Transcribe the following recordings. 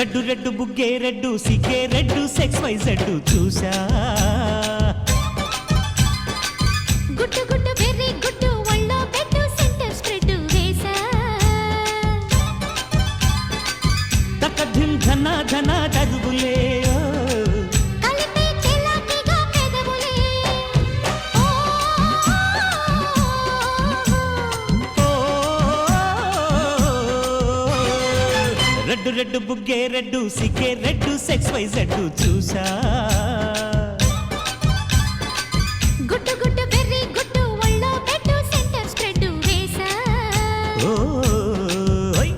red red బుగ్గే red సిగ్గే red sex Y Z చూసా గుట్టు గుట్టు వెర్రి గుట్టు ఒళ్ళో పెట్టు సెంటర్ స్ప్రెడ్ వేసా తక ధిం ధన ధన దరువులే కలిపే చెలాకిగా పెదవులే రెడ్డు రెడ్డు బుగ్గే రెడ్డు సిగ్గే రెడ్డు సెక్స్ వై జెడ్డు చూసా గుట్టు గుట్టు వెర్రి గుట్టు ఒళ్ళో పెట్టు సెంటర్ స్ప్రెడ్ వేసా ఓయ్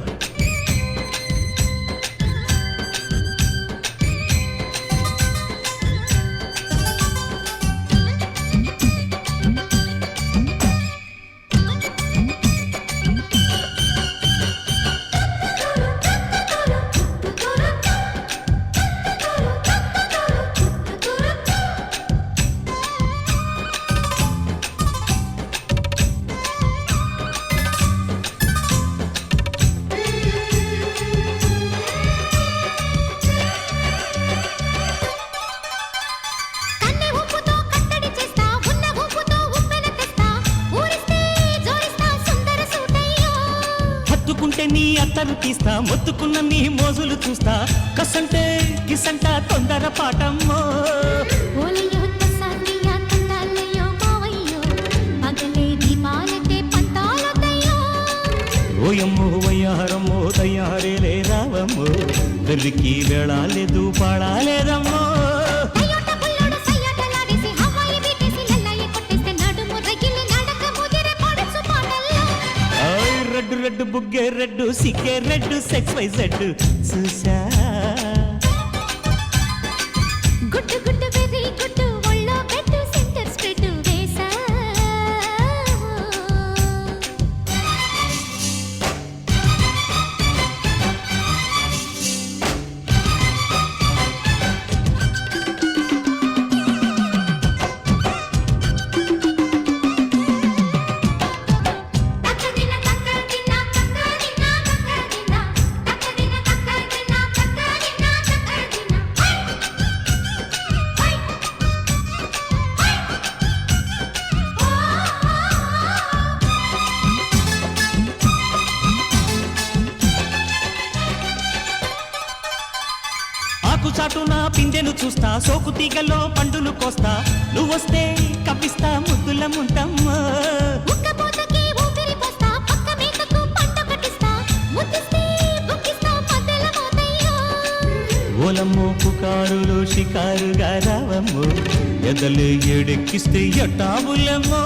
కన్నె ఊపుతో కట్టడి చేస్తా ఉన్న ఊపుతో ఉప్పెన తెస్తా ఊరిస్తే జోరిస్తా సుందర సూటయ్యో హత్తుకుంటే నీ అత్తరు తీస్తా మొత్తుకున్న నీ మోజులు చూస్తా కసంటే కిసంట తొందర పాటమ్మో ఓలయ్యో తసానియ తందాలయ్యో మావయ్యో పగలే దీపాలకే పంతాలొద్దయ్యో ఓయమ్మో వయ్యారమ్మో తయారే రావమ్మో వెర్రికి వేళాలేదు పాడాలేదమ్మో అయ్యోట పుల్లోడు సయ్యాటలాడేసి హవాయి బీటేసి లల్లయ్య కొట్టేస్తే నడుము రగిలి నడక ముదిరే పడుచు పాటల్లో ఆయ్ రెడ్డు రెడ్డు బుగ్గే రెడ్డు సిగ్గే రెడ్డు సెక్స్ వై జెడ్డు చూసా గుట్టు గుట్టు వెర్రి గుట్టు ఒళ్ళో పెట్టు సెంటర్ స్ప్రెడ్ వేసా తక్కదిన తక్కదిన తక్కదిన తక్కదిన తక్కదిన తక్కదిన తక్కదిన తక్కదిన హై ఆకు చాటున పిందెను చూస్తా సోకు తీగలో పండులు కోస్తా నువ్వొస్తే కప్పిస్తా ముద్దుల ముంటమ్మా ఉక్కపోతకి ఊపిరి పోస్తా పక్క మేకకు పంట కట్టిస్తా ముద్దిస్తే బుక్కిస్తా మధ్యల మోతయ్యో ఓలమ్మో పుకారులు షికారుగా రావమ్మో ఎదలు ఎడెక్కిస్తే ఎట్టాబులమ్మో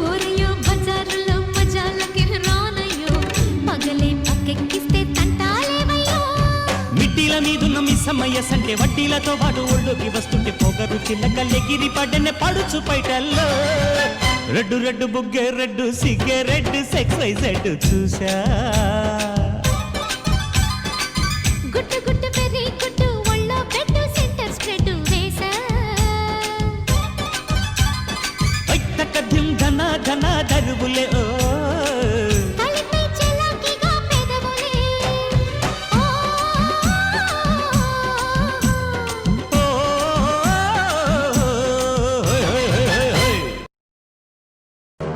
ఊరయ్యో బజారులో మజాలకి రానయ్యో పగలే పక్కెక్కిస్తే తంటాలేవయ్యో మిట్టిల మీదున్న మిస్సమ్మయ్య సంటే వడ్డీలతో పాటు ఒళ్ళోకి వస్తుంటే పొగరు చిల్లకల్లెగిరి పడ్డనే పడుచు పైటల్లో రెడ్డు రెడ్డు బుగ్గే రెడ్డు సిగ్గే రెడ్డు సెక్స్ వై జెడ్డు చూసా గుట్టు గుట్టు పెరి గుట్టు ఒళ్ళో పెట్టు సెంటర్ స్ప్రెడ్ వేసా తక్క ధిం ధన ధన దరువులే ఓ